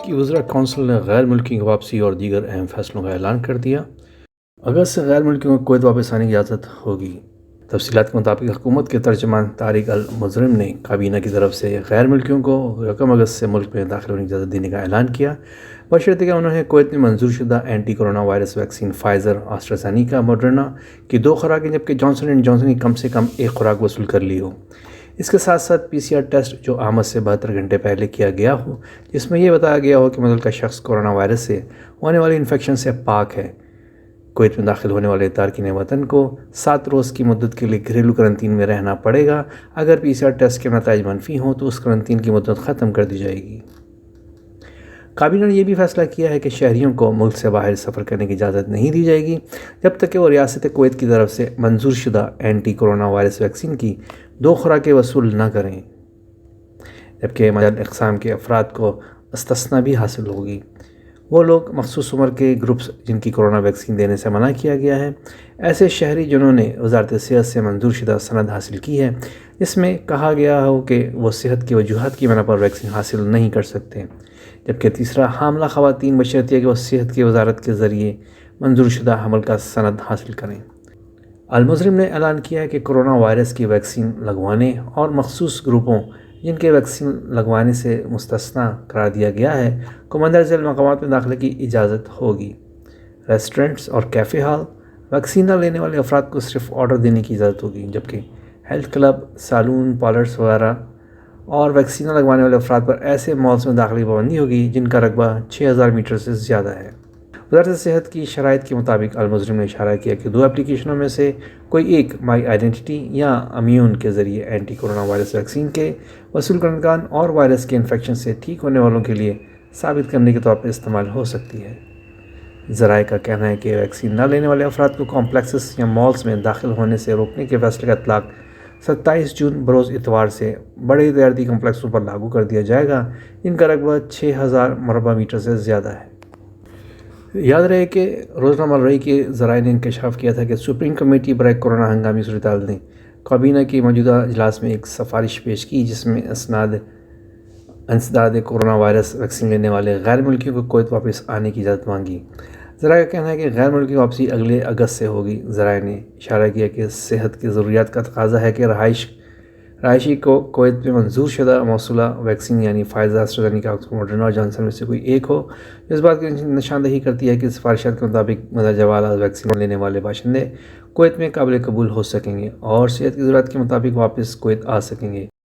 کی وزراء کونسل نے غیر ملکیوں کی واپسی اور دیگر اہم فیصلوں کا اعلان کر دیا۔ اگست سے غیر ملکیوں کو کویت واپس آنے کی اجازت ہوگی۔ تفصیلات کے مطابق حکومت کے ترجمان طارق المظرم نے کابینہ کی طرف سے غیر ملکیوں کو 1 اگست سے ملک میں داخل ہونے کی اجازت دینے کا اعلان کیا، بشرطیکہ کہ انہوں نے کویت میں منظور شدہ anti coronavirus vaccine Pfizer, AstraZeneca, Moderna کی 2 خوراکیں جبکہ جانسن اینڈ جانسن کی کم سے کم 1 خوراک وصول کر لی ہو۔ اس کے ساتھ ساتھ PCR ٹیسٹ جو آمد سے 72 گھنٹے پہلے کیا گیا ہو، جس میں یہ بتایا گیا ہو کہ متعلقہ شخص کورونا وائرس سے ہونے والی انفیکشن سے پاک ہے۔ کویت میں داخل ہونے والے تارکین وطن کو 7 روز کی مدت کے لیے گھریلو کرنٹین میں رہنا پڑے گا۔ اگر PCR ٹیسٹ کے نتائج منفی ہوں تو اس کرنٹین کی مدت ختم کر دی جائے گی۔ کابینہ نے یہ بھی فیصلہ کیا ہے کہ شہریوں کو ملک سے باہر سفر کرنے کی اجازت نہیں دی جائے گی جب تک کہ وہ ریاست کویت کی طرف سے منظور شدہ اینٹی کورونا وائرس ویکسین کی 2 خوراکیں وصول نہ کریں، جبکہ معین اقسام کے افراد کو استثناء بھی حاصل ہوگی۔ وہ لوگ مخصوص عمر کے گروپس جن کی کورونا ویکسین دینے سے منع کیا گیا ہے، ایسے شہری جنہوں نے وزارت صحت سے منظور شدہ سند حاصل کی ہے جس میں کہا گیا ہو کہ وہ صحت کی وجوہات کی بنا پر ویکسین حاصل نہیں کر سکتے، جبکہ تیسرا حاملہ خواتین بشرطیکہ کہ وہ صحت کی وزارت کے ذریعے منظور شدہ حمل کا سند حاصل کریں۔ المظرم نے اعلان کیا ہے کہ کورونا وائرس کی ویکسین لگوانے اور مخصوص گروپوں جن کے ویکسین لگوانے سے مستثنیٰ قرار دیا گیا ہے کو مندرجہ ذیل مقامات میں داخلے کی اجازت ہوگی۔ ریسٹورنٹس اور کیفے ہال ویکسین نہ لینے والے افراد کو صرف آرڈر دینے کی اجازت ہوگی، جبکہ ہیلتھ کلب، سالون، پارلرز وغیرہ اور ویکسین نہ لگوانے والے افراد پر ایسے مالز میں داخلے کی پابندی ہوگی جن کا رقبہ 6000 میٹر سے زیادہ ہے۔ وزارت صحت کی شرائط کے مطابق المظرم نے اشارہ کیا کہ 2 اپلیکیشنوں میں سے کوئی ایک مائی آئیڈینٹی یا امیون کے ذریعے اینٹی کورونا وائرس ویکسین کے وصول کنندگان اور وائرس کے انفیکشن سے ٹھیک ہونے والوں کے لیے ثابت کرنے کے طور پر استعمال ہو سکتی ہے۔ ذرائع کا کہنا ہے کہ ویکسین نہ لینے والے افراد کو کمپلیکسز یا مالز میں داخل ہونے سے روکنے کے فیصلے کا اطلاق 27 جون بروز اتوار سے بڑے تجارتی کمپلیکسوں پر لاگو کر دیا جائے گا جن کا رقبہ 6000 مربع میٹر سے زیادہ ہے۔ یاد رہے کہ روزنامہ رئی کے ذرائع نے انکشاف کیا تھا کہ سپریم کمیٹی برائے کورونا ہنگامی صورتحال نے کابینہ کے موجودہ اجلاس میں ایک سفارش پیش کی جس میں انسداد کورونا وائرس ویکسین لینے والے غیر ملکیوں کو کویت واپس آنے کی اجازت مانگی۔ ذرائع کا کہنا ہے کہ غیر ملکی واپسی اگلے اگست سے ہوگی۔ ذرائع نے اشارہ کیا کہ صحت کی ضروریات کا تقاضا ہے کہ رہائشی کو کویت میں منظور شدہ موصولہ ویکسین یعنی فائزر، آسٹرازینیکا، موڈرنا اور جانسن میں سے کوئی ایک ہو، جو اس بات کی نشاندہی کرتی ہے کہ سفارشات کے مطابق مندرجہ بالا ویکسین لینے والے باشندے کویت میں قابل قبول ہو سکیں گے اور صحت کی ضرورت کے مطابق واپس کویت آ سکیں گے۔